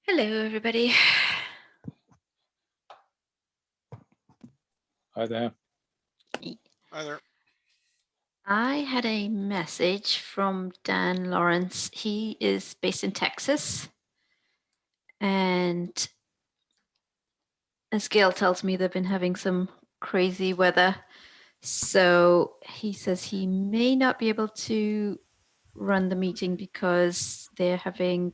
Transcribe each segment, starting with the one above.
Hello, everybody. Hi there. Hi there. I had a message from Dan Lawrence. He is based in Texas. And as Gail tells me, they've been having some crazy weather. So he says he may not be able to run the meeting because they're having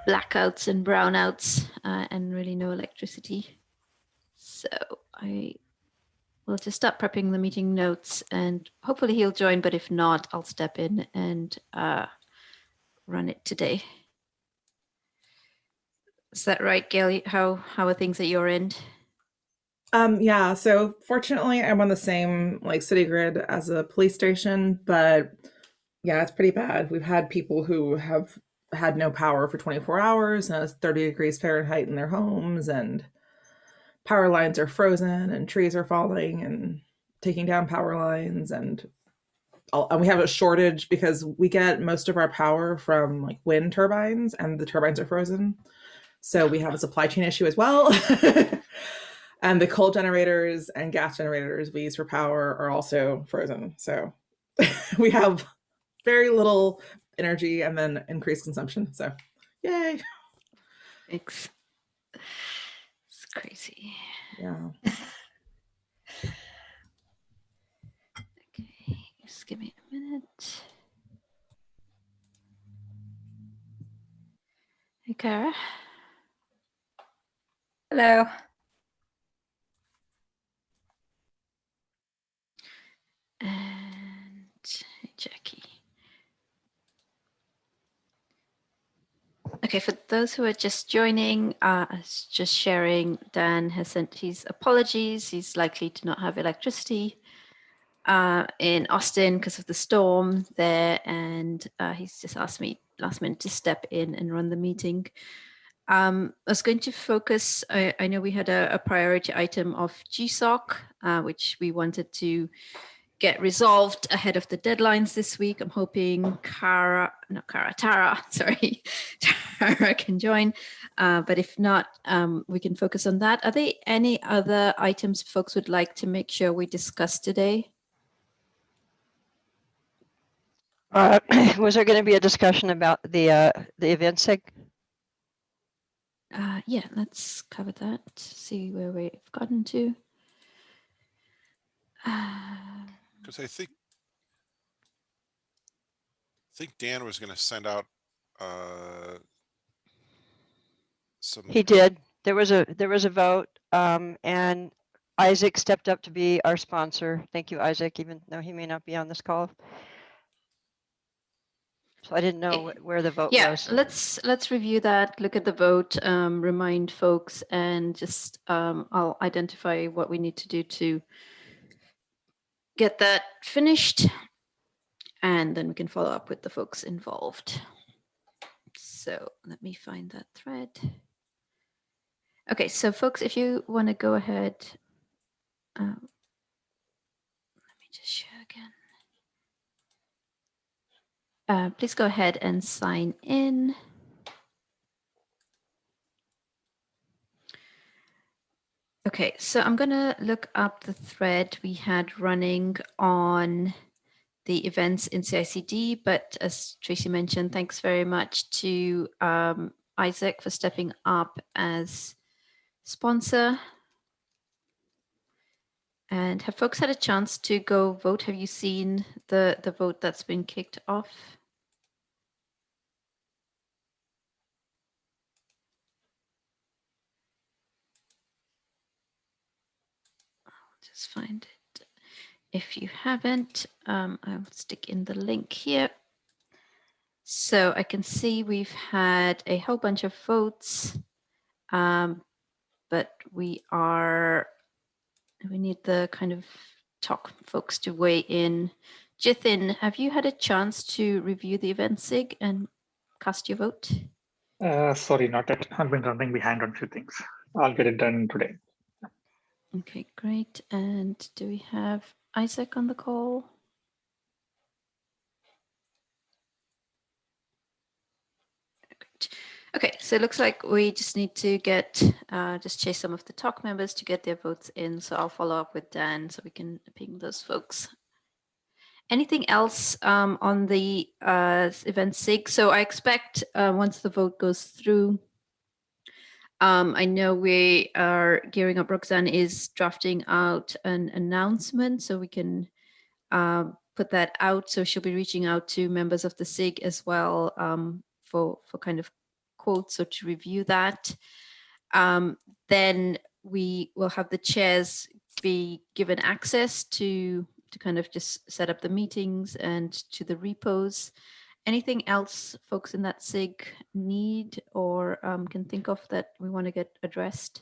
blackouts and brownouts and really no electricity. So we'll just start prepping the meeting notes and hopefully he'll join, but if not, I'll step in and run it today. Is that right, Gail? How are things at your end? Yeah, so fortunately I'm on the same city grid as a police station, but yeah, it's pretty bad. We've had people who have had no power for 24 hours and it's 30 degrees Fahrenheit in their homes, and power lines are frozen and trees are falling and taking down power lines, and we have a shortage because we get most of our power from wind turbines and the turbines are frozen. So we have a supply chain issue as well. And the coal generators and gas generators we use for power are also frozen. So we have very little energy and then increased consumption. So yay. It's crazy. Yeah. Okay, just give me a minute. Hey, Kara. Hello. And hey, Jackie. Okay, for those who are just joining, just sharing, Dan has sent his apologies. He's likely to not have electricity in Austin because of the storm there, and he's just asked me last minute to step in and run the meeting. I was going to focus, I know we had a priority item of GSOC, which we wanted to get resolved ahead of the deadlines this week. I'm hoping Tara can join. But if not, we can focus on that. Are there any other items folks would like to make sure we discuss today? Was there going to be a discussion about the event sig? Yeah, let's cover that. See where we've gotten to. Because I think Dan was going to send out some. He did. There was a vote, and Isaac stepped up to be our sponsor. Thank you, Isaac, even though he may not be on this call. So I didn't know where the vote was. Let's review that, look at the vote, remind folks, and just I'll identify what we need to do to get that finished, and then we can follow up with the folks involved. So let me find that thread. Okay, so folks, if you want to go ahead, let me just share again. Please go ahead and sign in. Okay, so I'm going to look up the thread we had running on the events in CICD, but as Tracy mentioned, thanks very much to Isaac for stepping up as sponsor. And have folks had a chance to go vote? Have you seen the vote that's been kicked off? I'll just find it. If you haven't, I'll stick in the link here. So I can see we've had a whole bunch of votes, but we need the kind of TOC folks to weigh in. Jithin, have you had a chance to review the event SIG and cast your vote? Sorry, not yet. I've been running behind on a few things. I'll get it done today. Okay, great. And do we have Isaac on the call? Great. Okay, so it looks like we just need to get, just chase some of the TOC members to get their votes in. So I'll follow up with Dan so we can ping those folks. Anything else on the event SIG? So I expect once the vote goes through, I know we are gearing up. Roxanne is drafting out an announcement so we can put that out. So she'll be reaching out to members of the SIG as well for kind of quotes or to review that. Then we will have the chairs be given access to kind of just set up the meetings and to the repos. Anything else folks in that SIG need or can think of that we want to get addressed?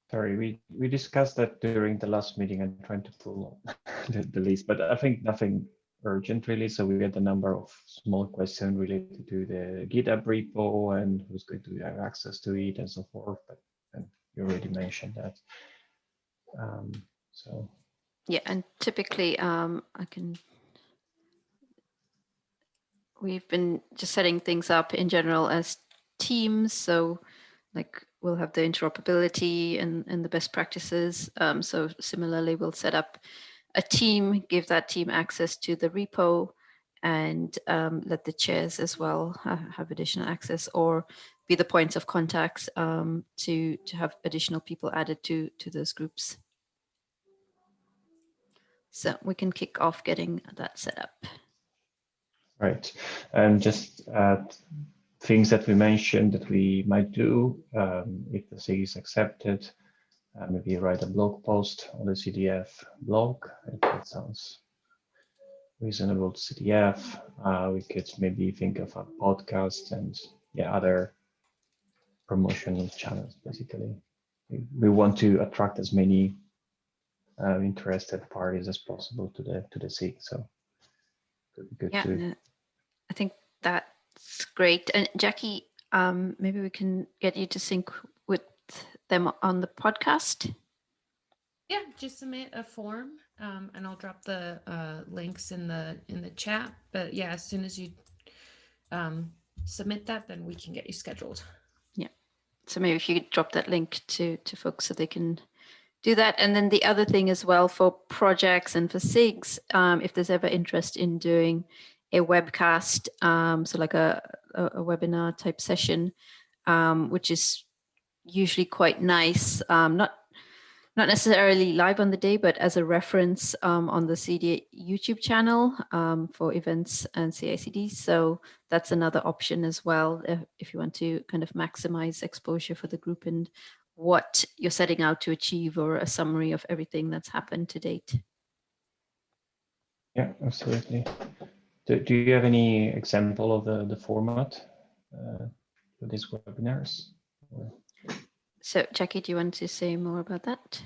Sorry, we discussed that during the last meeting and trying to pull the list, but I think nothing urgent really. So we had a number of small questions related to the GitHub repo and who's going to have access to it and so forth. But and you already mentioned that. So Yeah, and typically we've been just setting things up in general as teams. So like we'll have the interoperability and the best practices. So similarly, we'll set up a team, give that team access to the repo and let the chairs as well have additional access or be the points of contacts to have additional people added to those groups. So we can kick off getting that set up. right, and just things that we mentioned that we might do if the SIG is accepted. Maybe write a blog post on the CDF blog, if that sounds reasonable to CDF. We could maybe think of a podcast and other promotional channels. Basically, we want to attract as many interested parties as possible to the SIG. So it would be good to. I think that's great. And Jackie, maybe we can get you to sync with them on the podcast. Yeah, just submit a form and I'll drop the links in the chat. But yeah, as soon as you submit that, then we can get you scheduled. Yeah. So maybe if you could drop that link to folks so they can do that. And then the other thing as well for projects and for SIGs, if there's ever interest in doing a webcast, so like a webinar type session, which is usually quite nice, not necessarily live on the day, but as a reference on the CD YouTube channel for events and CICD. So that's another option as well if you want to kind of maximize exposure for the group and what you're setting out to achieve or a summary of everything that's happened to date. Yeah, absolutely. Do you have any example of the format for these webinars? So Jackie, do you want to say more about that?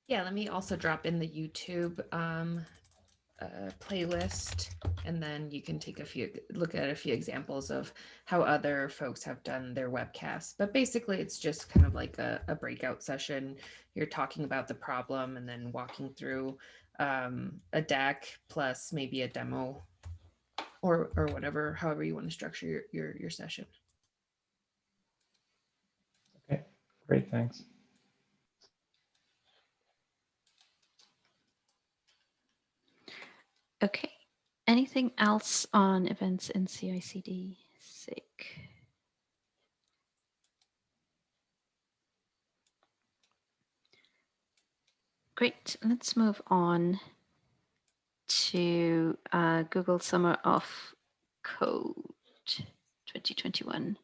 Yeah, let me also drop in the YouTube playlist, and then you can take look at a few examples of how other folks have done their webcasts. But basically, it's just kind of like a breakout session. You're talking about the problem and then walking through a deck plus maybe a demo or whatever, however you want to structure your session. Okay, great, thanks. Okay. Anything else on events in CICD SIG? Great. Let's move on to Google Summer of Code 2021.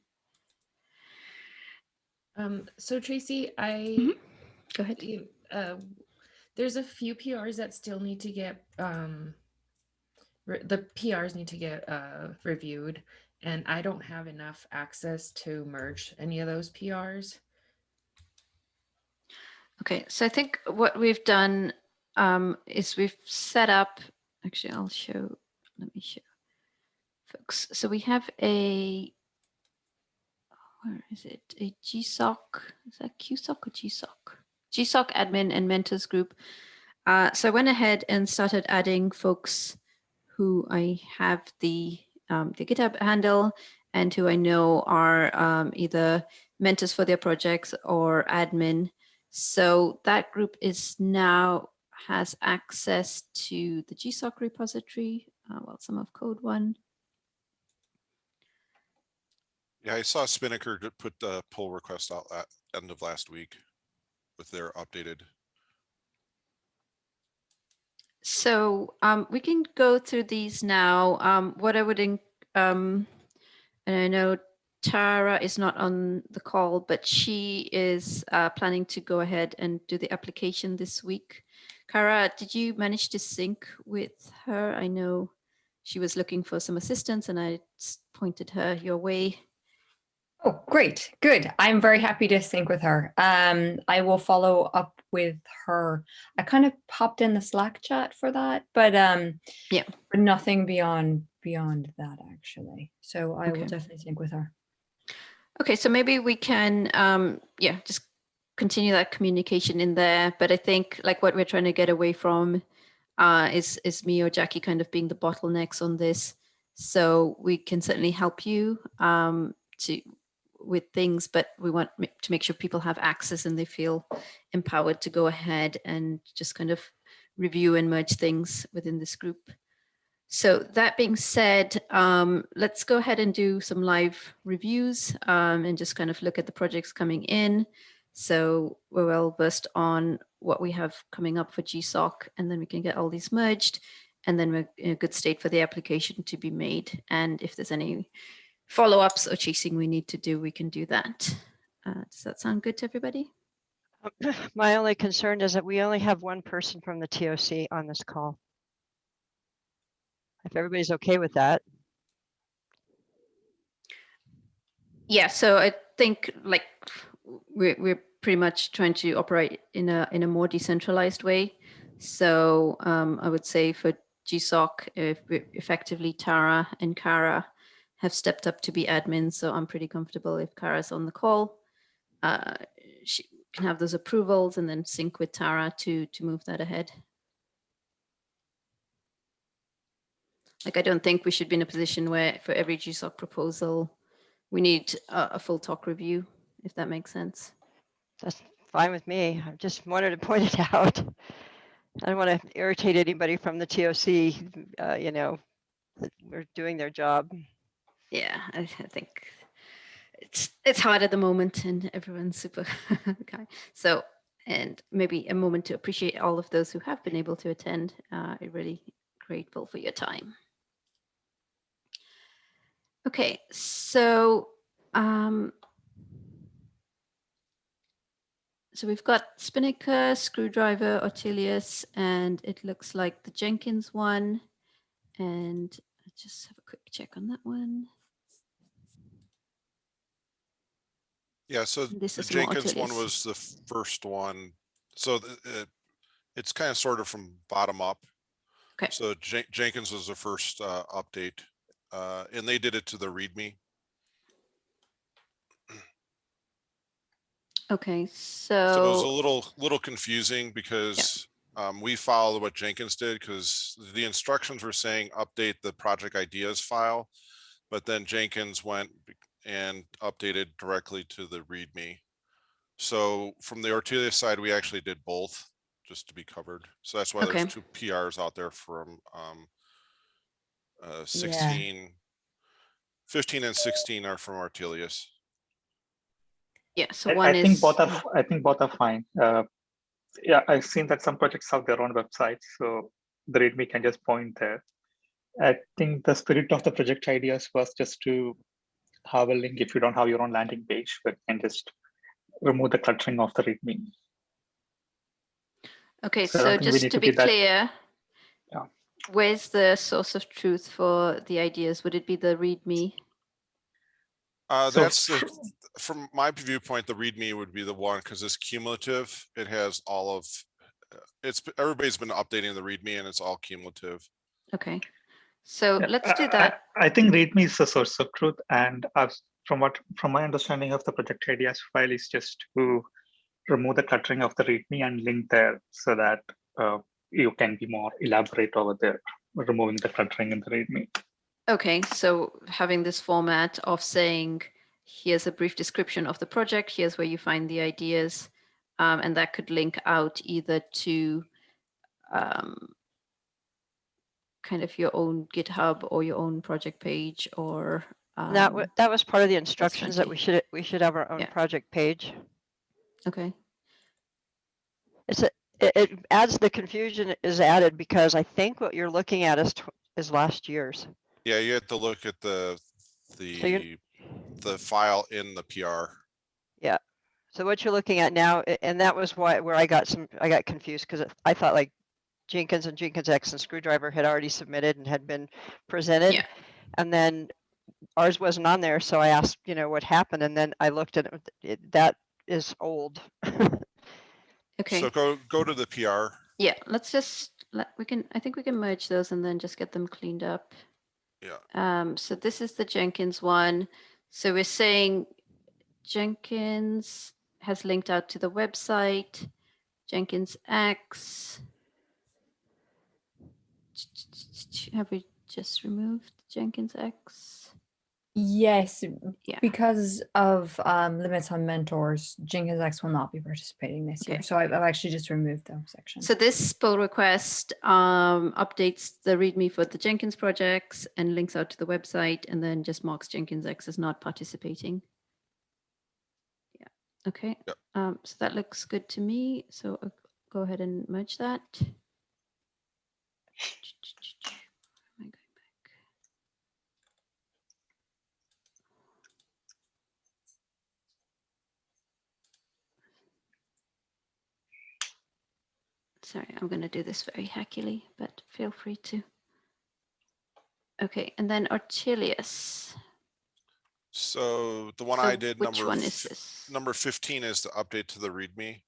So Tracy, go ahead. There's a few PRs that still need to get the PRs need to get reviewed, and I don't have enough access to merge any of those PRs. Okay, so I think what we've done is we've set up, actually I'll show, let me show folks. So we have a, where is it? A GSOC, is that QSOC or GSOC? GSOC admin and mentors group So I went ahead and started adding folks who I have the GitHub handle and who I know are either mentors for their projects or admin. So that group is now has access to the GSOC repository, well, some of Code One. Yeah, I saw Spinnaker put the pull request out at end of last week with their updated. So we can go through these now. What I would, and I know Tara is not on the call, but she is planning to go ahead and do the application this week. Kara, did you manage to sync with her? I know she was looking for some assistance and I pointed her your way. Oh, great. Good. I'm very happy to sync with her. I will follow up with her. I kind of popped in the Slack chat for that, but yeah, but nothing beyond that actually. So I will definitely sync with her. Okay, so maybe we can yeah, just continue that communication in there. But I think like what we're trying to get away from is me or Jackie kind of being the bottlenecks on this. So we can certainly help you with things, but we want to make sure people have access and they feel empowered to go ahead and just kind of review and merge things within this group. So that being said, let's go ahead and do some live reviews and just kind of look at the projects coming in. So we're well versed on what we have coming up for GSOC, and then we can get all these merged, and then we're in a good state for the application to be made. And if there's any follow-ups or chasing we need to do, we can do that. Does that sound good to everybody? My only concern is that we only have one person from the TOC on this call. If everybody's okay with that. Yeah, so I think like we're pretty much trying to operate in a more decentralized way. So I would say for GSOC, effectively Tara and Kara have stepped up to be admins. So I'm pretty comfortable if Kara's on the call. She can have those approvals and then sync with Tara to move that ahead. Like, I don't think we should be in a position where for every GSOC proposal, we need a full TOC review, if that makes sense. That's fine with me. I just wanted to point it out. I don't want to irritate anybody from the TOC, you know, that we're doing their job. Yeah, I think it's hard at the moment and everyone's super kind. So, and maybe a moment to appreciate all of those who have been able to attend. I'm really grateful for your time. Okay, so so we've got Spinnaker, Screwdriver, Ortelius, and it looks like the Jenkins one. And let's just have a quick check on that one. Yeah, so This the is more Jenkins one Ortelius. was the first one. So it's kind of sort of from bottom up. Okay. So Jenkins was the first update, and they did it to the README. Okay, So it was a so little confusing because we followed what Jenkins did because the instructions were saying update the project ideas file, but then Jenkins went and updated directly to the README. So from the Ortelius side, we actually did both just to be covered. So that's why there's two PRs out there from 15 and 16 are from Ortelius. yeah, so one I think both are fine. Yeah, I've seen that some projects have their own websites, so the README can just point there. I think the spirit of the project ideas was just to have a link if you don't have your own landing page, but you can just remove the cluttering of the README. Okay, so just to be clear, where's the source of truth for the ideas? Would it be the README? That's from my viewpoint, the README would be the one because it's cumulative. It has all of everybody's been updating the README and it's all cumulative. Okay, so let's do that. I think README is the source of truth, and from my understanding of the project ideas file is just to remove the cluttering of the README and link there so that you can be more elaborate over there, removing the cluttering in the README. Okay, so having this format of saying, here's a brief description of the project, here's where you find the ideas, and that could link out either to kind of your own GitHub or your own project page, or that was part of the instructions that handy. we should have our own Yeah. project page. Okay. It adds the confusion is added because I think what you're looking at is last year's. Yeah, you have to look at the file in the PR. Yeah. So what you're looking at now, and that was where I got confused because I thought like Jenkins and Jenkins X and Screwdriver had already submitted and had been presented. Yeah. And then ours wasn't on there. So I asked, what happened? And then I looked at it, that is old. Okay. So go to the PR. Yeah, let's just I think we can merge those and then just get them cleaned up. Yeah. So this is the Jenkins one. So we're saying Jenkins has linked out to the website, Jenkins X. Have we just removed Jenkins X? Yes, Yeah. because of limits on mentors, Jenkins X will not be participating this year. Okay. So I've actually just removed those sections. So this pull request updates the README for the Jenkins projects and links out to the website, and then just marks Jenkins X as not participating. Yeah. Okay. Yep. So that looks good to me. So I'll go ahead and merge that. Am I going back? Sorry, I'm going to do this very hackily, but feel free to. Okay, and then Ortelius. So the one So I did, which one is this? number 15 is the update to the README.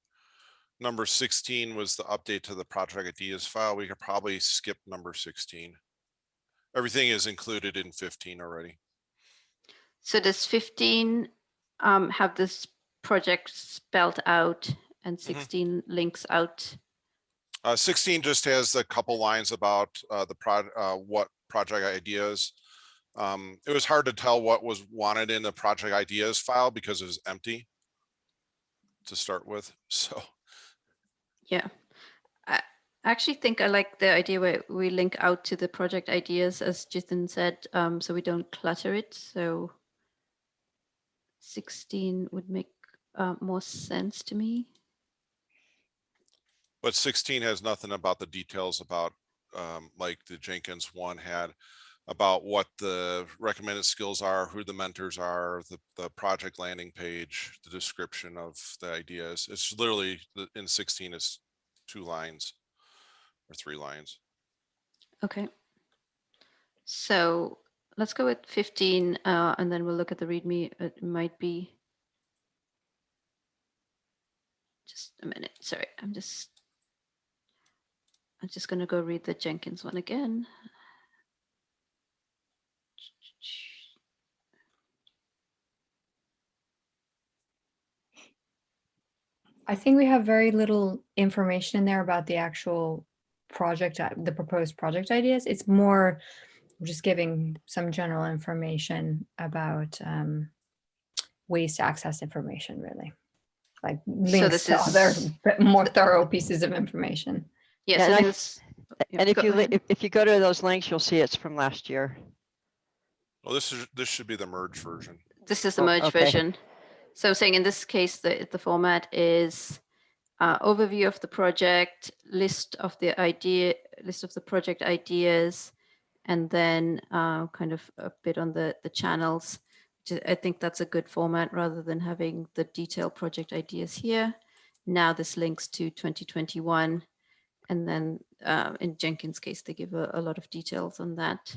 Number 16 was the update to the project ideas file. We could probably skip number 16. Everything is included in 15 already. So does 15 have this project spelled out, and 16 links out? 16 just has a couple lines about what project ideas. It was hard to tell what was wanted in the project ideas file because it was empty to start with. So Yeah, I actually think I like the idea where we link out to the project ideas, as Jithan said, so we don't clutter it. So 16 would make more sense to me. but 16 has nothing about the details about like the Jenkins one had about what the recommended skills are, who the mentors are, the project landing page, the description of the ideas. It's literally in 16 is 2 lines or 3 lines. Okay. So let's go with 15 and then we'll look at the README. It might be just a minute. Sorry, I'm just going to go read the Jenkins one again. I think we have very little information in there about the actual project, the proposed project ideas. It's more just giving some general information about ways to access information, really. Like links to other more thorough pieces of information. Yes, and if you go to those links, you'll see it's from last year. Well, this should be the merge version. This is the merge version. So I'm saying in this case, the format is overview of the project, list of the project ideas, and then kind of a bit on the channels. I think that's a good format rather than having the detailed project ideas here. Now this links to 2021. And then in Jenkins' case, they give a lot of details on that.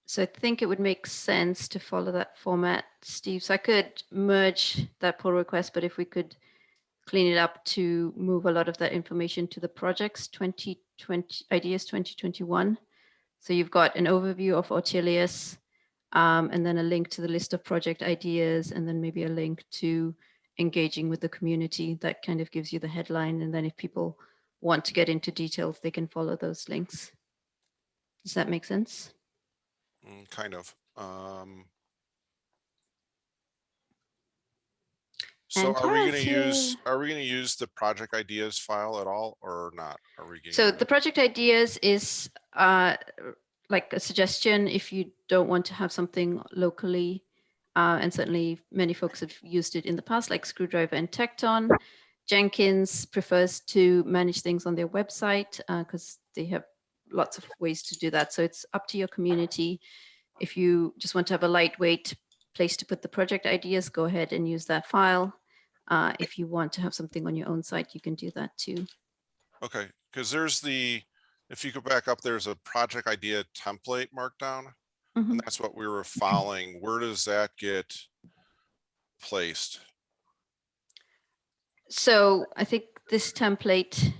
So I think it would make sense to follow that format, Steve. So I could merge that pull request, but if we could clean it up to move a lot of that information to the projects 2020 ideas 2021. So you've got an overview of Ortelius, and then a link to the list of project ideas, and then maybe a link to engaging with the community. That kind of gives you the headline. And then if people want to get into details, they can follow those links. Does that make sense? Kind of. So And are we Tara's going to use the project ideas file at all or not? Are we So the project ideas is like a suggestion if you don't want to have something locally. And certainly many folks have used it in the past, like Screwdriver and Tecton. Jenkins prefers to manage things on their website because they have lots of ways to do that. So it's up to your community. If you just want to have a lightweight place to put the project ideas, go ahead and use that file. If you want to have something on your own site, you can do that too. Okay, because there's if you go back up, there's a project idea template markdown, and that's what we were following. Where does that get placed? So I think this template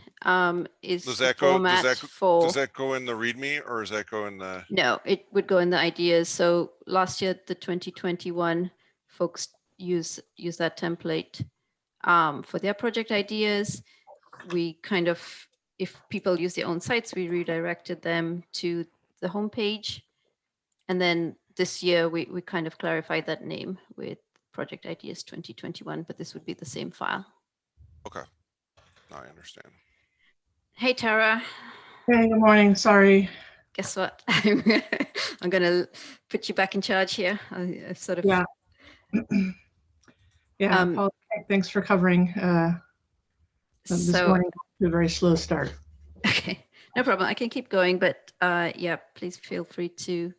is Does the that go? format Does that go in the README or does that go in the? No, it would go in the ideas. So last year, the 2021 folks use that template for their project ideas. We kind of, if people use their own sites, we redirected them to the homepage. And then this year, we kind of clarified that name with Project Ideas 2021, but this would be the same file. Okay, now I understand. Hey, Tara. Hey, good morning. Sorry. Guess what? I'm going to put you back in charge here. I sort of. Yeah. Yeah. Thanks for covering this morning. A very slow start. Okay, no problem. I can keep going, but yeah, please feel free to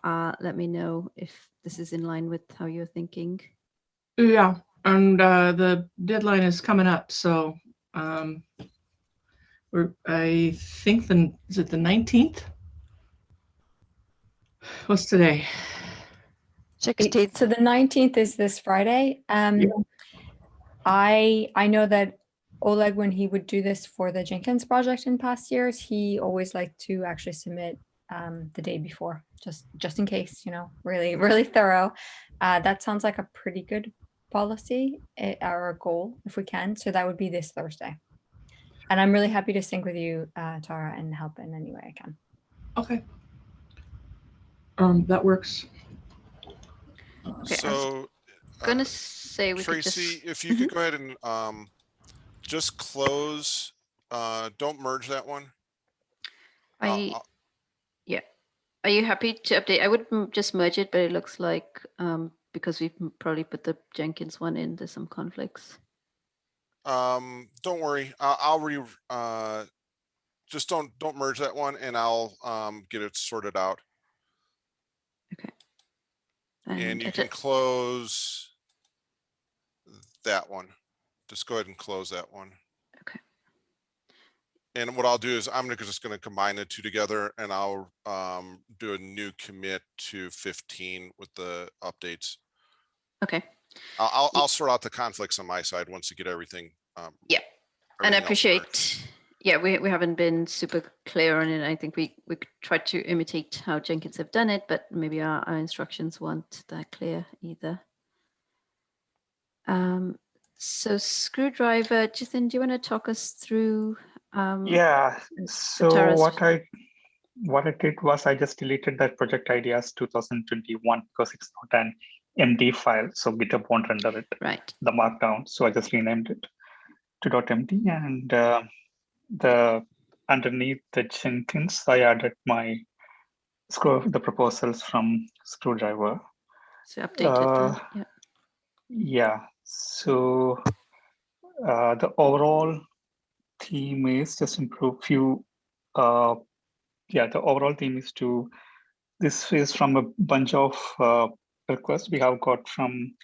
let me know if this is in line with how you're thinking. Yeah, and the deadline is coming up, so I think is it the 19th? What's today? 16th. So the 19th is this Friday. Yeah. I know that Oleg, when he would do this for the Jenkins project in past years, he always liked to actually submit the day before, just in case, really, really thorough. That sounds like a pretty good policy or a goal if we can. So that would be this Thursday. And I'm really happy to sync with you, Tara, and help in any way I can. Okay. That works. Okay, So I'm gonna say we Tracy, could just... if you could go ahead and just close, don't merge that one. Yeah. Are you happy to update? I would just merge it, but it looks like because we've probably put the Jenkins one in, there's some conflicts. Don't worry. Just don't merge that one, and I'll get it sorted out. Okay. And you can close that one. Just go ahead and close that one. Okay. And what I'll do is I'm just going to combine the two together, and I'll do a new commit to 15 with the updates. Okay. I'll sort out the conflicts on my side once you get everything. Yeah. And I appreciate, yeah, we haven't been super clear on it. I think we tried to imitate how Jenkins have done it, but maybe our instructions weren't that clear either. So Screwdriver, Jithin, do you want to talk us through? Yeah, so what I did was I just deleted that project ideas 2021 because it's not an MD file, so GitHub won't render it. Right. The markdown, so I just renamed it to .md, and underneath the Jenkins, I added the proposals from Screwdriver. So updated. Yeah. Yeah. So the overall theme is just improve few. The overall theme is this is from a bunch of requests we have got from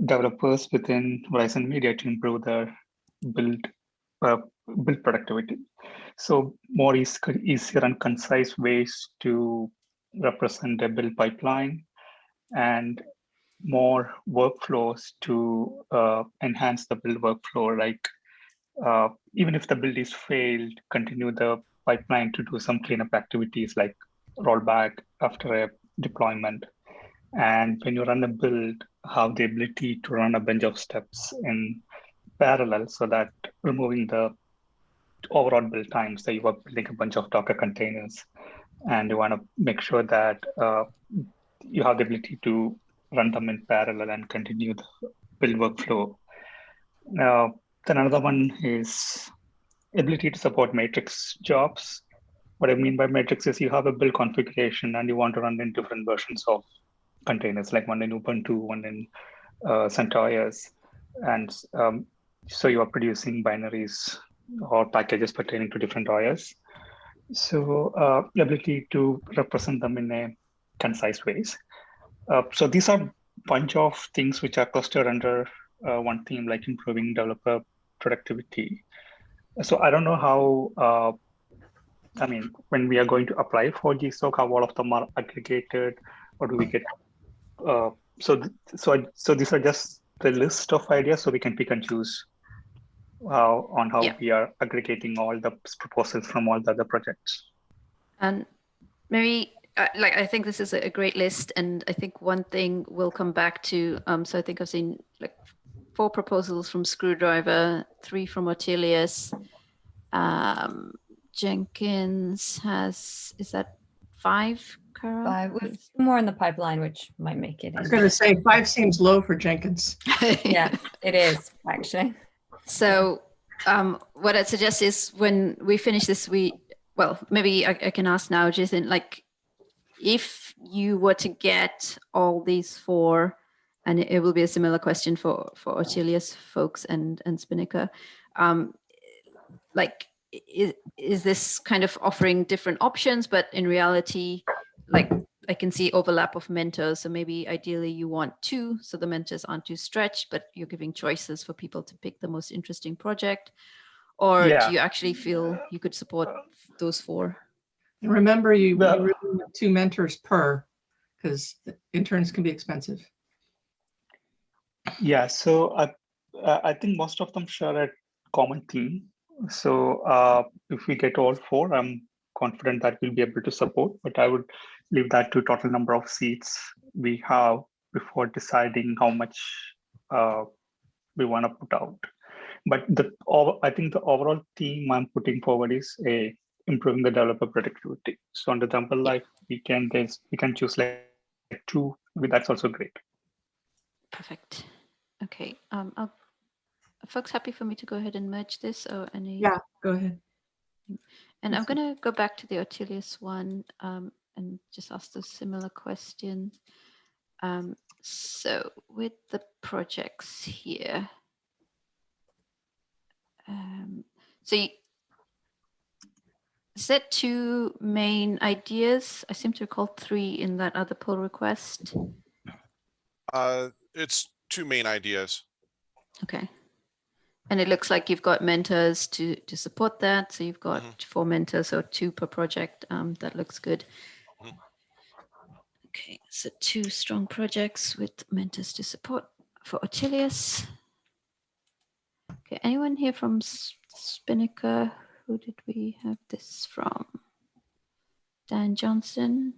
developers within Verizon Media to improve their build productivity. So more easier and concise ways to represent a build pipeline, and more workflows to enhance the build workflow. Like even if the build is failed, continue the pipeline to do some cleanup activities like rollback after a deployment. And when you run a build, have the ability to run a bunch of steps in parallel, so that removing the overall build time. So you are building a bunch of Docker containers, and you want to make sure that you have the ability to run them in parallel and continue the build workflow. Then another one is ability to support matrix jobs. What I mean by matrix is you have a build configuration and you want to run in different versions of containers, like one in Ubuntu, one in CentOS. And so you are producing binaries or packages pertaining to different OS. So the ability to represent them in a concise ways. So these are a bunch of things which are clustered under one theme, like improving developer productivity. So I don't know how, I mean, when we are going to apply for GSOC, how all of them are aggregated, or do we get, so these are just the list of ideas, so we can pick and choose on how we are aggregating all the proposals from all the other projects. And maybe, I think this is a great list, and I think one thing we'll come back to. So I think I've seen like 4 proposals from Screwdriver, 3 from Ortelius. Jenkins has, is that 5, Kara? 5 with more in the pipeline, which might make it. I was going to say 5 seems low for Jenkins. Yeah, it is actually. So what I'd suggest is when we finish this, well, maybe I can ask now, Jason, like if you were to get all these 4, and it will be a similar question for Ortelius folks and Spinnaker, like, is this kind of offering different options, but in reality, like I can see overlap of mentors. So maybe ideally you want 2, so the mentors aren't too stretched, but you're giving choices for people to pick the most interesting project. Or do you actually feel you could support those 4? And remember, you really want 2 mentors per, because interns can be expensive. Yeah, so I think most of them share a common theme. So if we get all 4, I'm confident that we'll be able to support, but I would leave that to total number of seats we have before deciding how much we want to put out. But I think the overall theme I'm putting forward is improving the developer productivity. So under the umbrella, we can choose like 2. That's also great. Perfect. Okay. Are folks happy for me to go ahead and merge this, or any? Yeah, go ahead. And I'm going to go back to the Ortelius one and just ask the similar question. So with the projects here, is there 2 main ideas? I seem to recall 3 in that other pull request. It's 2 main ideas. Okay. And it looks like you've got mentors to support that. So you've got 4 mentors, or 2 per project. That looks good. Okay, so 2 strong projects with mentors to support for Ortelius. Okay, anyone here from Spinnaker? Who did we have this from? Dan Johnson.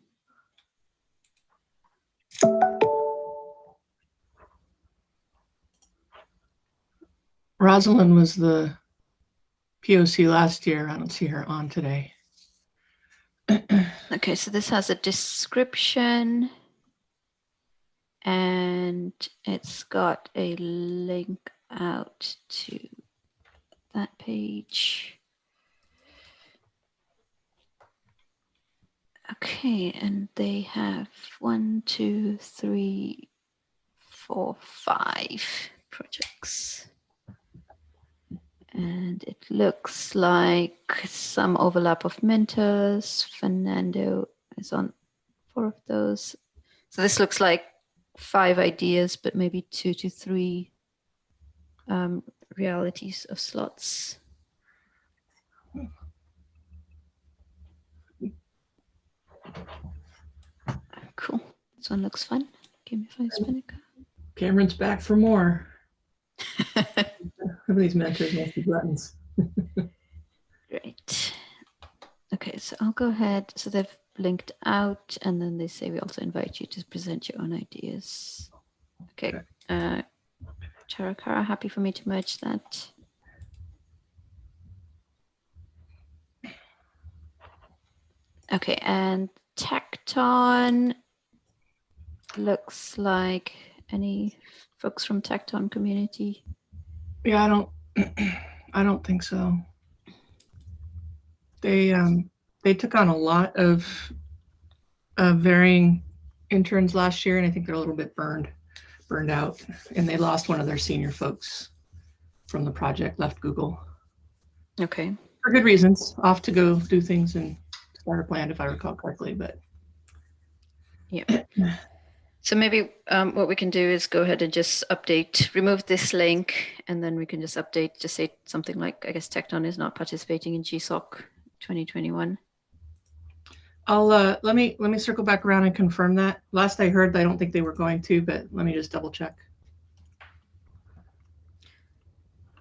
Rosalind was the POC last year. I don't see her on today. Okay, so this has a description and it's got a link out to that page. Okay, and they have 1, 2, 3, 4, 5 projects. And it looks like some overlap of mentors. Fernando is on 4 of those. So this looks like 5 ideas, but maybe 2 to 3 realities of slots. Cool. This one looks fun. Give me 5 Spinnaker. Cameron's back for more. These mentors must be buttons. Great. Okay, so I'll go ahead. So they've linked out, and then they say we also invite you to present your own ideas. Okay. Tara, Kara, happy for me to merge that. Okay, and Tecton looks like any folks from Tecton community? Yeah, I don't think so. They took on a lot of varying interns last year, and I think they're a little bit burned out, and they lost one of their senior folks from the project, left Google. Okay. For good reasons, off to go do things and start a plant, if I recall correctly, but. Yeah. So maybe what we can do is go ahead and just update, remove this link, and then we can just update, just say something like, I guess Tecton is not participating in GSOC 2021. I'll let me circle back around and confirm that. Last I heard, I don't think they were going to, but let me just double check.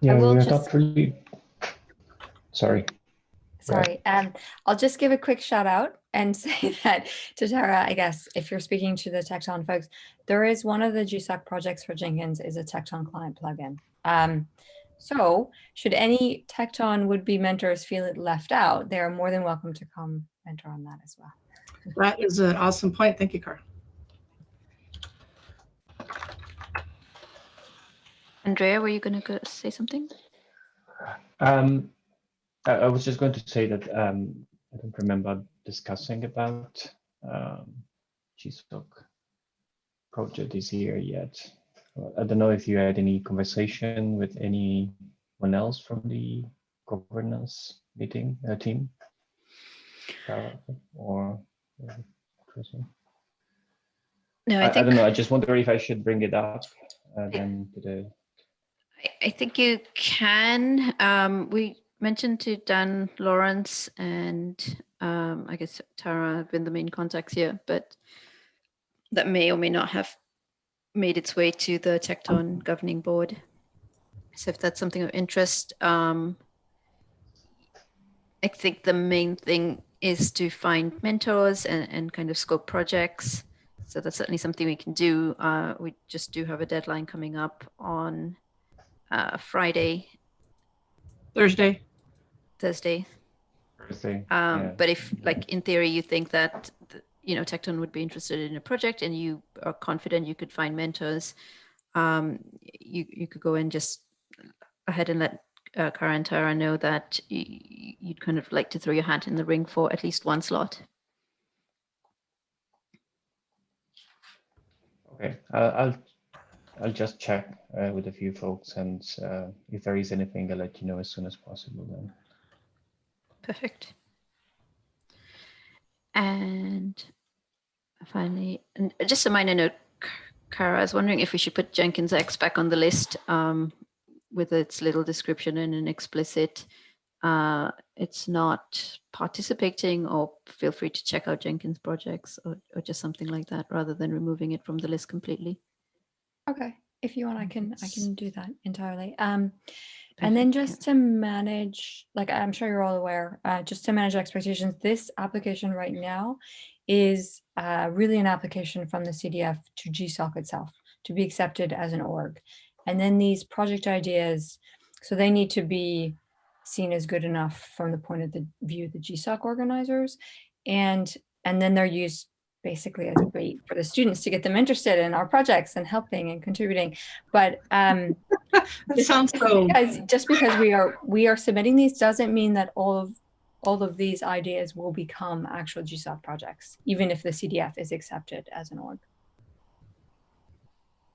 Yeah, will we're just- not really. Sorry. Sorry. I'll just give a quick shout out and say that to Tara, I guess, if you're speaking to the Tecton folks, there is one of the GSOC projects for Jenkins is a Tecton client plugin. So should any Tecton would-be mentors feel it left out, they are more than welcome to come mentor on that as well. That is an awesome point. Thank you, Cara. Andrea, were you going to say something? I was just going to say that I don't remember discussing about GSOC project this year yet. I don't know if you had any conversation with anyone else from the governance meeting team, or No, I don't know. I just wonder if I should bring it up then to the. I think you can. We mentioned to Dan Lawrence and I guess Tara have been the main contacts here, but that may or may not have made its way to the Tecton governing board. So if that's something of interest, I think the main thing is to find mentors and kind of scope projects. So that's certainly something we can do. We just do have a deadline coming up on Thursday. Yeah. But if, like, in theory, you think that Tecton would be interested in a project and you are confident you could find mentors, you could go and just ahead and let Cara and Tara know that you'd kind of like to throw your hat in the ring for at least one slot. Okay, I'll just check with a few folks, and if there is anything, I'll let you know as soon as possible then. Perfect. And finally, and just a minor note, Cara, I was wondering if we should put Jenkins X back on the list with its little description and an explicit, it's not participating, or feel free to check out Jenkins projects, or just something like that, rather than removing it from the list completely. Okay, if you want, I can do that entirely. And then just to manage, like I'm sure you're all aware, just to manage expectations, this application right now is really an application from the CDF to GSOC itself to be accepted as an org. And then these project ideas, so they need to be seen as good enough from the point of view of the GSOC organizers. And then they're used basically as bait for the students to get them interested in our projects and helping and contributing. But that sounds so. Just because we are submitting these doesn't mean that all of these ideas will become actual GSOC projects, even if the CDF is accepted as an org.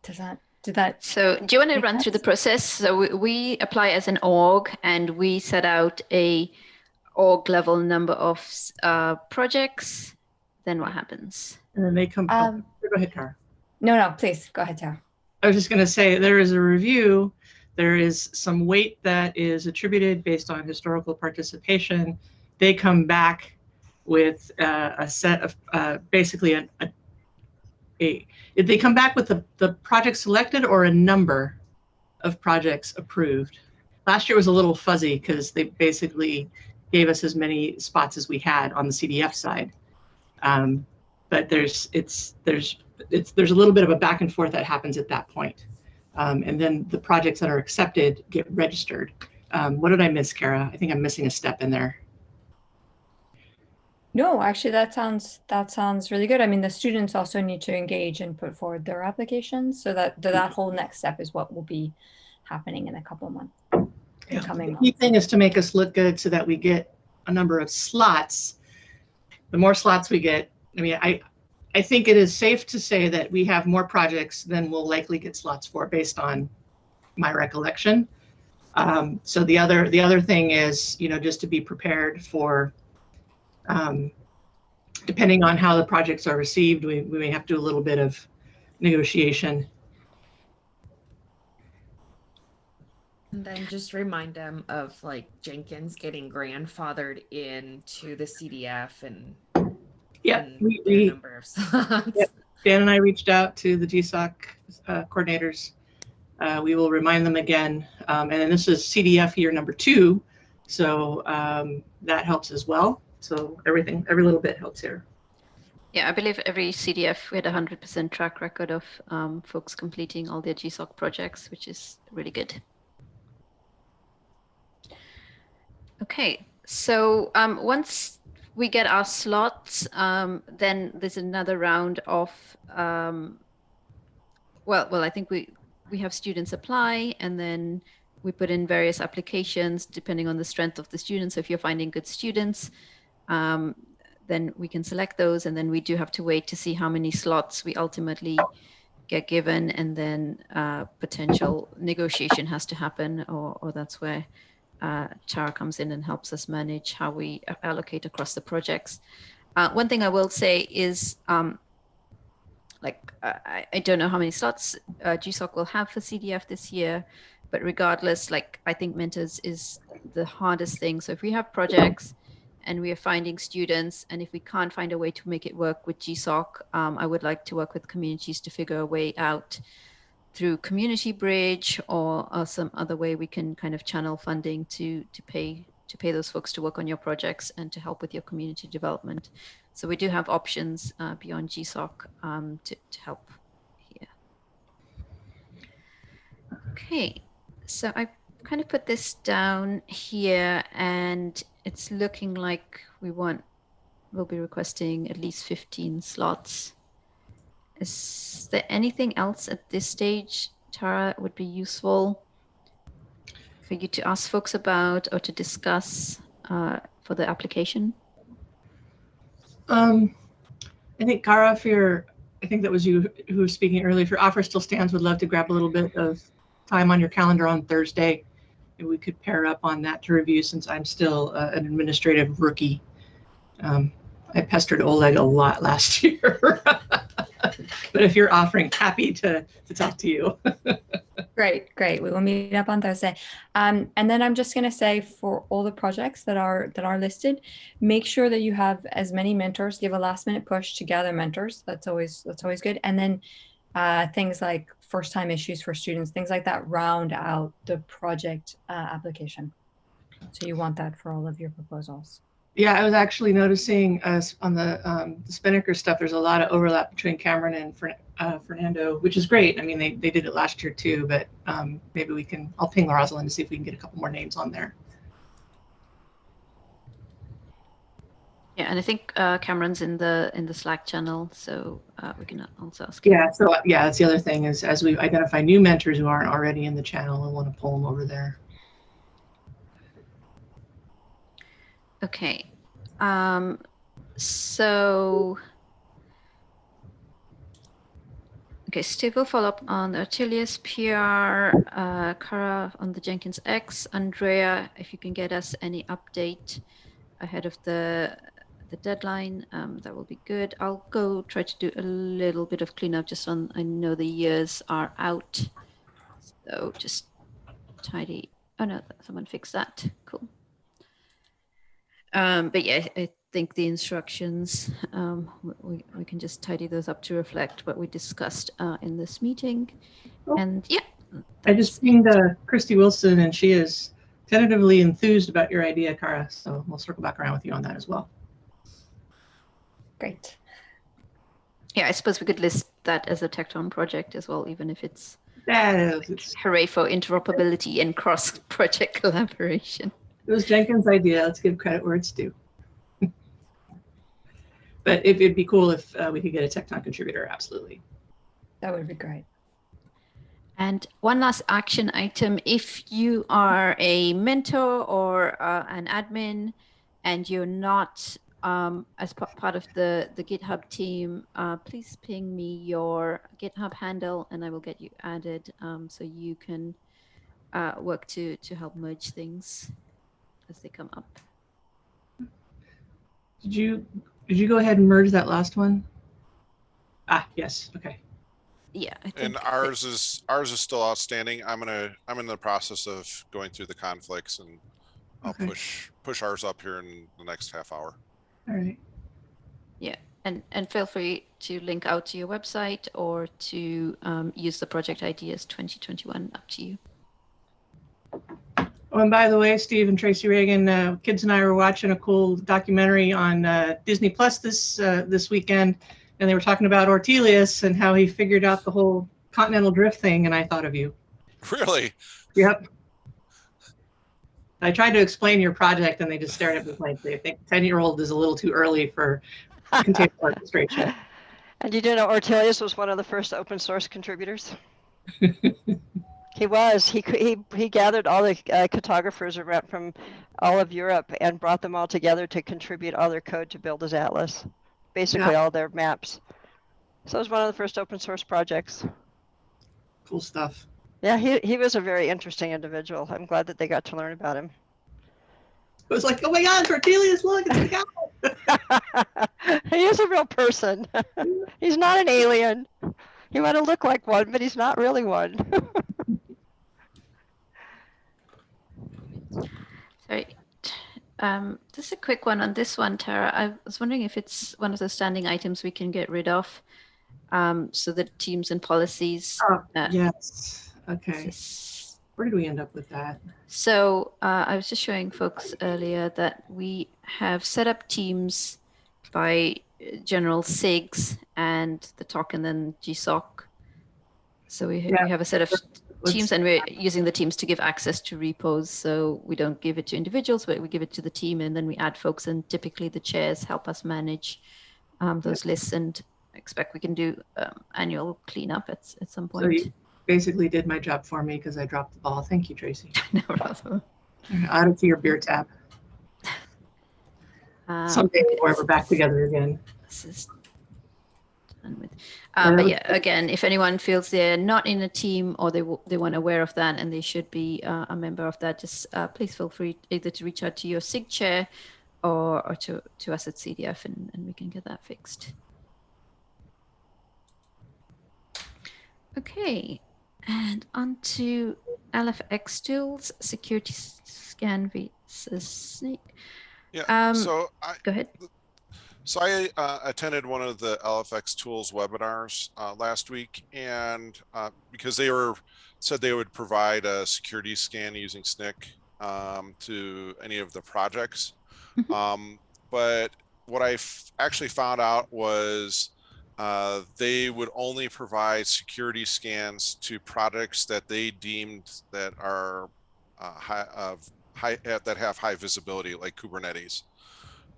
Did that? So do you want to run through the process? So we apply as an org, and we set out a org level number of projects. Then what happens? And then they come. Go ahead, Cara. No, please go ahead, Tara. I was just going to say there is a review. There is some weight that is attributed based on historical participation. They come back with a set of basically they come back with the project selected or a number of projects approved. Last year was a little fuzzy because they basically gave us as many spots as we had on the CDF side. But there's there's a little bit of a back and forth that happens at that point. And then the projects that are accepted get registered. What did I miss, Kara? I think I'm missing a step in there. No, actually, that sounds really good. I mean, the students also need to engage and put forward their applications, so that whole next step is what will be happening in a couple of months. Yeah. Coming The key thing is to make us look good so that we get a number of slots. The more slots we get, I mean, I think it is safe to say that we have more projects than we'll likely get slots for, based on my recollection. So the other thing is, you know, just to be prepared for, depending on how the projects are received, we may have to do a little bit of negotiation. And then just remind them of like Jenkins getting grandfathered into the CDF and their number of slots. Yep. Dan and I reached out to the GSOC coordinators. We will remind them again. And then this is CDF year number 2. So that helps as well. So every little bit helps here. Yeah, I believe every CDF we had 100% track record of folks completing all their GSOC projects, which is really good. Okay, so once we get our slots, then there's another round of, well, I think we have students apply, and then we put in various applications depending on the strength of the students. So if you're finding good students, then we can select those, and then we do have to wait to see how many slots we ultimately get given, and then potential negotiation has to happen, or that's where Tara comes in and helps us manage how we allocate across the projects. One thing I will say is, I don't know how many slots GSOC will have for CDF this year, but regardless, like, I think mentors is the hardest thing. So if we have projects and we are finding students, and if we can't find a way to make it work with GSOC, I would like to work with communities to figure a way out through Community Bridge or some other way we can kind of channel funding to pay those folks to work on your projects and to help with your community development. So we do have options beyond GSOC to help here. Okay, so I kind of put this down here, and it's looking like we'll be requesting at least 15 slots. Is there anything else at this stage, Tara, would be useful for you to ask folks about or to discuss for the application? I think Kara, I think that was you who was speaking earlier. If your offer still stands, would love to grab a little bit of time on your calendar on Thursday. And we could pair up on that to review, since I'm still an administrative rookie. I pestered Oleg a lot last year. But if you're offering, happy to talk to you. Great. We will meet up on Thursday. And then I'm just going to say, for all the projects that are listed, make sure that you have as many mentors. Give a last minute push to gather mentors. That's always good. And then things like first time issues for students, things like that, round out the project application. So you want that for all of your proposals. Yeah, I was actually noticing on the Spinnaker stuff, there's a lot of overlap between Cameron and Fernando, which is great. I mean, they did it last year too, but maybe I'll ping Rosalind to see if we can get a couple more names on there. Yeah, and I think Cameron's in the Slack channel, so we can also ask him. Yeah, so that's the other thing, is as we identify new mentors who aren't already in the channel, and want to pull them over there. Okay, so Steve will follow up on the Artelius PR, Kara on the Jenkins X, Andrea, if you can get us any update ahead of the deadline, that will be good. I'll go try to do a little bit of cleanup just on, I know the years are out, so just tidy. Oh no, someone fixed that. Cool. But yeah, I think the instructions, we can just tidy those up to reflect what we discussed in this meeting. And yeah. I just pinged Christy Wilson, and she is tentatively enthused about your idea, Kara. So we'll circle back around with you on that as well. Great. Yeah, I suppose we could list that as a Tecton project as well, even if it's It's, hooray for interoperability and cross-project collaboration. it was Jenkins' idea. Let's give credit where it's due. But it'd be cool if we could get a Tecton contributor, absolutely. That would be great. And one last action item, if you are a mentor or an admin and you're not as part of the GitHub team, please ping me your GitHub handle and I will get you added so you can work to help merge things as they come up. Did you go ahead and merge that last one? Ah, yes. Okay. Yeah, I think And ours is still outstanding. I'm in the process of going through the conflicts, and I'll Okay. push ours up here in the next half hour. All right. Yeah, and feel free to link out to your website or to use the project ideas 2021, up to you. Oh, and by the way, Steve and Tracy Reagan, kids and I were watching a cool documentary on Disney Plus this weekend, and they were talking about Ortelius and how he figured out the whole continental drift thing, and I thought of you. Really? Yep. I tried to explain your project, and they just stared at me blankly. I think 10-year-old is a little too early for container orchestration. And you do know Ortelius was one of the first open source contributors? He was. He gathered all the cartographers around from all of Europe and brought them all together to contribute all their code to build his atlas, basically all their maps. So it was one of the first open source projects. Cool stuff. Yeah, he was a very interesting individual. I'm glad that they got to learn about him. It was like, oh my God, Ortelius, look, it's the guy. He is a real person. He's not an alien. He might have looked like one, but he's not really one. Sorry. Just a quick one on this one, Tara. I was wondering if it's one of the standing items we can get rid of. So that teams and policies. Yes. Okay. Where did we end up with that? So I was just showing folks earlier that we have set up teams by general SIGs and the TOC and then GSOC. So we have a set of teams, and we're using the teams to give access to repos. So we don't give it to individuals, but we give it to the team, and then we add folks, and typically the chairs help us manage those lists, and I expect we can do annual cleanup at some point. So you basically did my job for me because I dropped the ball. Thank you, Tracy. No problem. Add it to your beer tab. Someday we're back together again. This is done with. But yeah, again, if anyone feels they're not in a team or they weren't aware of that and they should be a member of that, just please feel free either to reach out to your SIG chair or to us at CDF, and we can get that fixed. Okay, and on to LFX tools, security scan versus Snake. Yeah, go ahead. So I attended one of the LFX tools webinars last week, and because they said they would provide a security scan using SNCC to any of the projects. But what I actually found out was they would only provide security scans to projects that they deemed that are that have high visibility, like Kubernetes.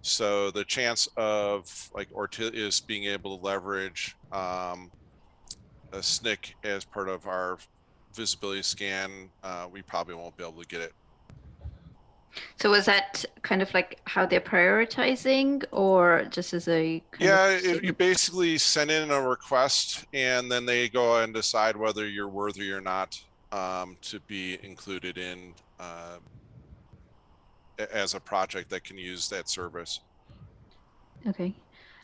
So the chance of like Ortelius being able to leverage a SNCC as part of our visibility scan, we probably won't be able to get it. So was that kind of like how they're prioritizing, or just as a you basically send in a request and then they go and decide whether you're worthy or not to be included in as a project that can use that service. Okay.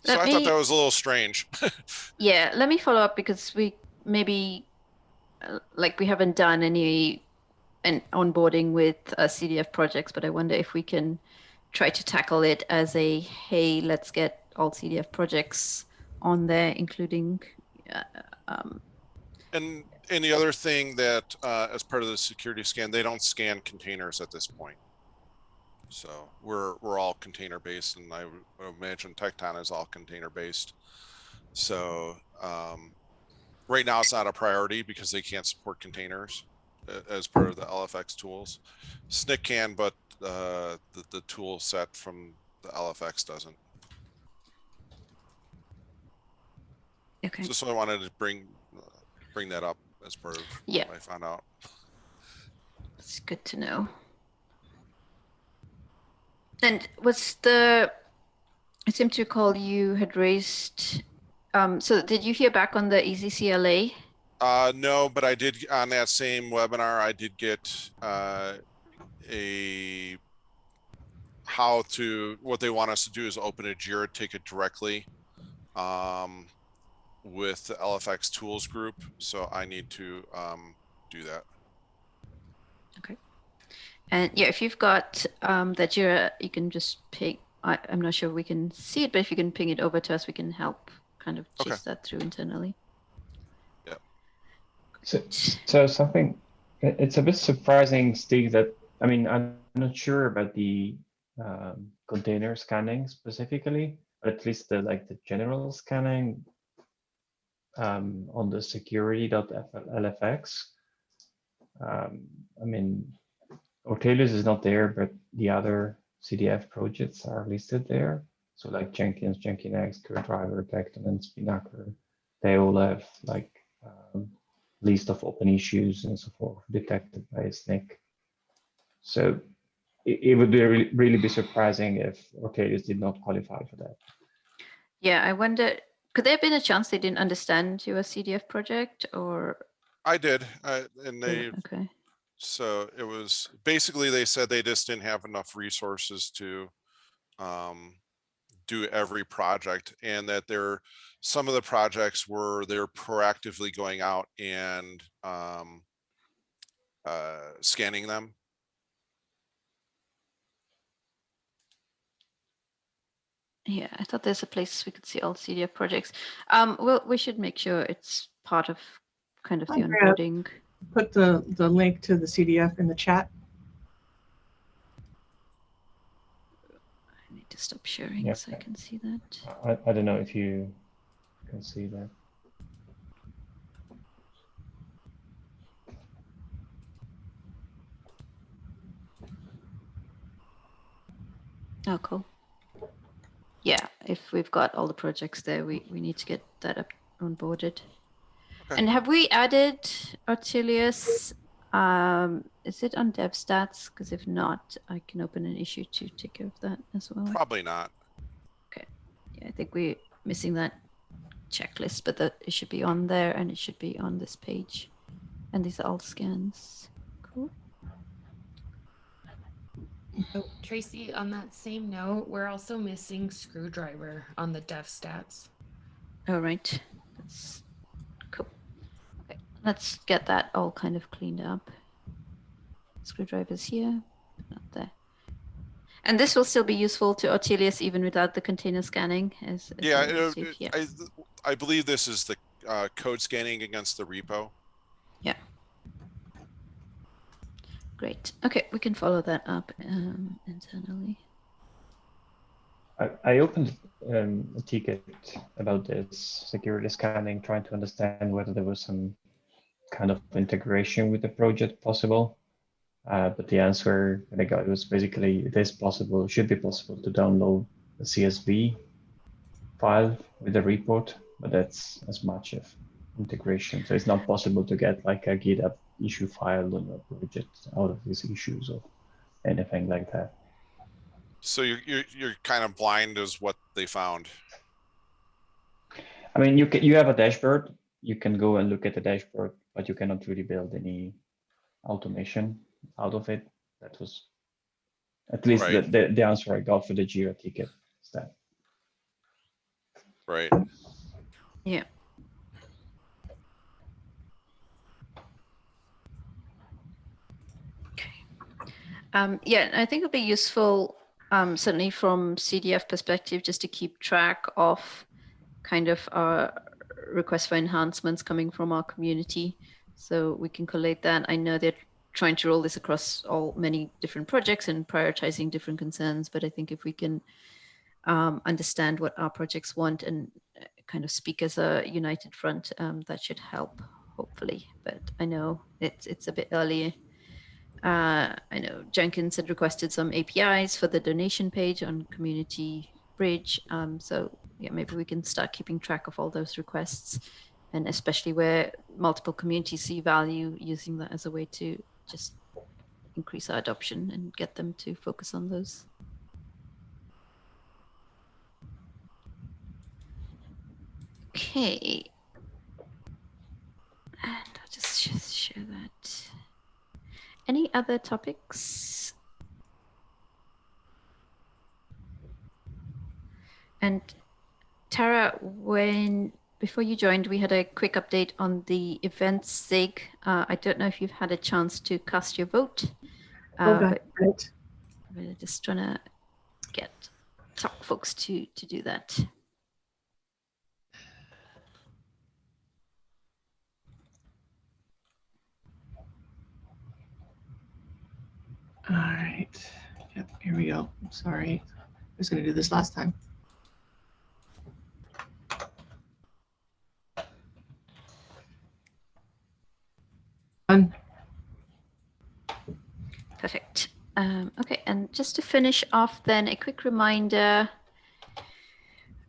So I thought that was a little strange. Yeah, let me follow up, because we maybe like we haven't done any onboarding with CDF projects, but I wonder if we can try to tackle it as a, hey, let's get all CDF projects on there, including and the other thing that as part of the security scan, they don't scan containers at this point. So we're all container based, and I would imagine Tecton is all container based. So right now it's not a priority because they can't support containers as part of the LFX tools. SNCC can, but the tool set from the LFX doesn't. Okay. So I wanted to bring that up as part of Yeah. what I found out. It's good to know. And was the, I seem to recall you had raised, so did you hear back on the EasyCLA? No, but I did on that same webinar, I did get what they want us to do is open a JIRA ticket directly with the LFX tools group. So I need to do that. Okay. And yeah, if you've got that JIRA, you can just ping, I'm not sure we can see it, but if you can ping it over to us, we can help kind of chase that through internally. Yeah. So something, it's a bit surprising, Steve, that, I mean, I'm not sure about the container scanning specifically, but at least the general scanning on the security.lfx. I mean, Ortelius is not there, but the other CDF projects are listed there. So like Jenkins, Nginx, CurDriver, Tecton, and Spinnaker, they all have like list of open issues and so forth detected by SNCC. So it would be really be surprising if Ortelius did not qualify for that. Yeah, I wonder, could there have been a chance they didn't understand your CDF project, or? I did, and they. Okay. So it was basically, they said they just didn't have enough resources to do every project, and that some of the projects they're proactively going out and scanning them. Yeah, I thought there's a place we could see all CDF projects. Well, we should make sure it's part of kind of the onboarding. Put the link to the CDF in the chat. I need to stop sharing so I can see that. I don't know if you can see that. Oh, cool. Yeah, if we've got all the projects there, we need to get that up onboarded. Okay. And have we added Ortelius? Is it on DevStats? Because if not, I can open an issue to take care of that as well. Probably not. Okay. Yeah, I think we're missing that checklist, but that it should be on there and it should be on this page. And these are all scans. Cool. Oh, Tracy, on that same note, we're also missing screwdriver on the dev stats. All right. That's cool. Okay, let's get that all kind of cleaned up. Screwdriver's here, but not there. And this will still be useful to Ortelius even without the container scanning. I believe this is the code scanning against the repo. Yeah. Great. Okay, we can follow that up internally. I opened a ticket about this security scanning, trying to understand whether there was some kind of integration with the project possible. But the answer that I got was basically it is possible, should be possible to download a CSV file with a report, but that's as much of integration. So it's not possible to get like a GitHub issue file on a project out of these issues or anything like that. So you're kind of blind as what they found. I mean, you have a dashboard. You can go and look at the dashboard, but you cannot really build any automation out of it. That was at least the answer I got for the JIRA ticket. Is that. Right. Yeah. Yeah, I think it'll be useful, certainly from CDF perspective, just to keep track of kind of our requests for enhancements coming from our community, so we can collate that. I know they're trying to roll this across many different projects and prioritizing different concerns, but I think if we can understand what our projects want and kind of speak as a united front, that should help, hopefully. But I know it's a bit early. I know Jenkins had requested some APIs for the donation page on Community Bridge. So yeah, maybe we can start keeping track of all those requests, and especially where multiple communities see value, using that as a way to just increase our adoption and get them to focus on those. Okay. And I'll just share that. Any other topics? And Tara, before you joined, we had a quick update on the events SIG. I don't know if you've had a chance to cast your vote. But right. we're just trying to get TOC folks to do that. All right. Yep, here we go. I'm sorry. I was going to do this last time. Done. Perfect. Okay, and just to finish off then, a quick reminder,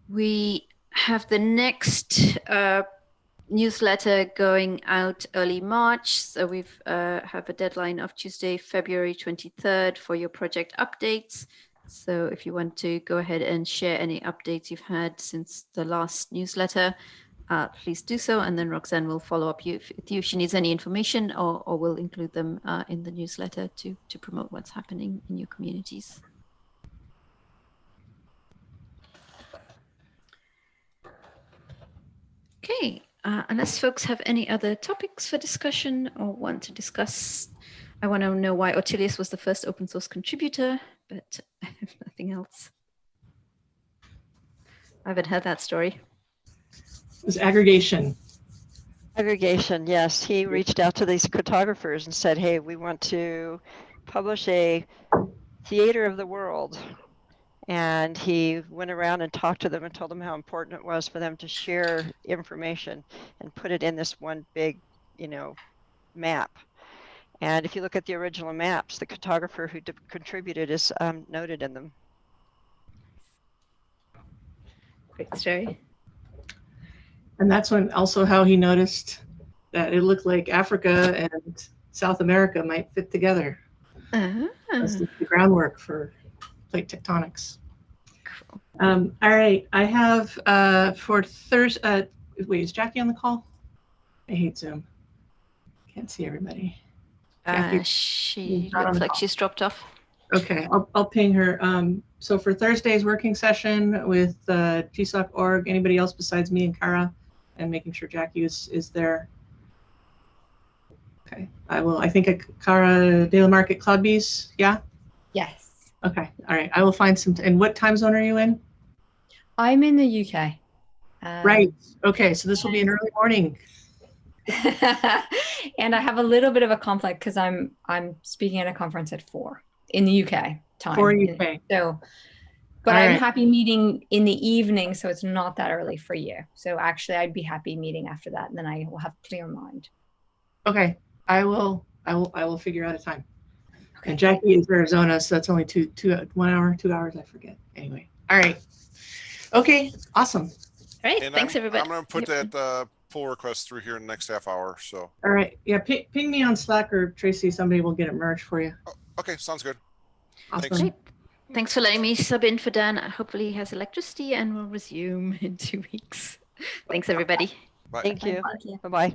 we have the next newsletter going out early March. So we've have a deadline of Tuesday, February 23rd for your project updates. So if you want to go ahead and share any updates you've had since the last newsletter, please do so. And then Roxanne will follow up with you if she needs any information, or we'll include them in the newsletter to promote what's happening in your communities. Okay, unless folks have any other topics for discussion or want to discuss, I want to know why Ortelius was the first open source contributor, but I have nothing else. I haven't heard that story. It was aggregation. Aggregation, yes. He reached out to these cartographers and said, hey, we want to publish a theater of the world. And he went around and talked to them and told them how important it was for them to share information and put it in this one big, map. And if you look at the original maps, the cartographer who contributed is noted in them. Great story. And that's when also how he noticed that it looked like Africa and South America might fit together. That's the groundwork for plate tectonics. Cool. All right, I have for Thursday, wait, is Jackie on the call? I hate Zoom. Can't see everybody. She looks like she's dropped off. Okay, I'll ping her. So for Thursday's working session with TSOC org, anybody else besides me and Kara, and making sure Jackie is there. Okay, I think Kara De La Market Cloudbees, yeah? Yes. Okay, all right, I will find some, and what time zone are you in? I'm in the UK. Right, okay, so this will be an early morning. And I have a little bit of a conflict because I'm speaking at a conference at 4 in the UK time. 4 UK. So, but All I'm right. happy meeting in the evening, so it's not that early for you. So actually, I'd be happy meeting after that, and then I will have a clear mind. Okay, I will figure out a time. Okay. And Jackie is Arizona, so that's only 1 hour, 2 hours, I forget. Anyway, all right. Okay, awesome. All right, And thanks everybody. I'm going to put that pull request through here in the next half hour. So. All right, yeah, ping me on Slack or Tracy. Somebody will get it merged for you. Oh, okay, sounds good. Awesome. Thanks. Great. Thanks for letting me sub in for Dan. Hopefully he has electricity and we'll resume in 2 weeks. Thanks everybody. Bye. Thank you. Bye-bye.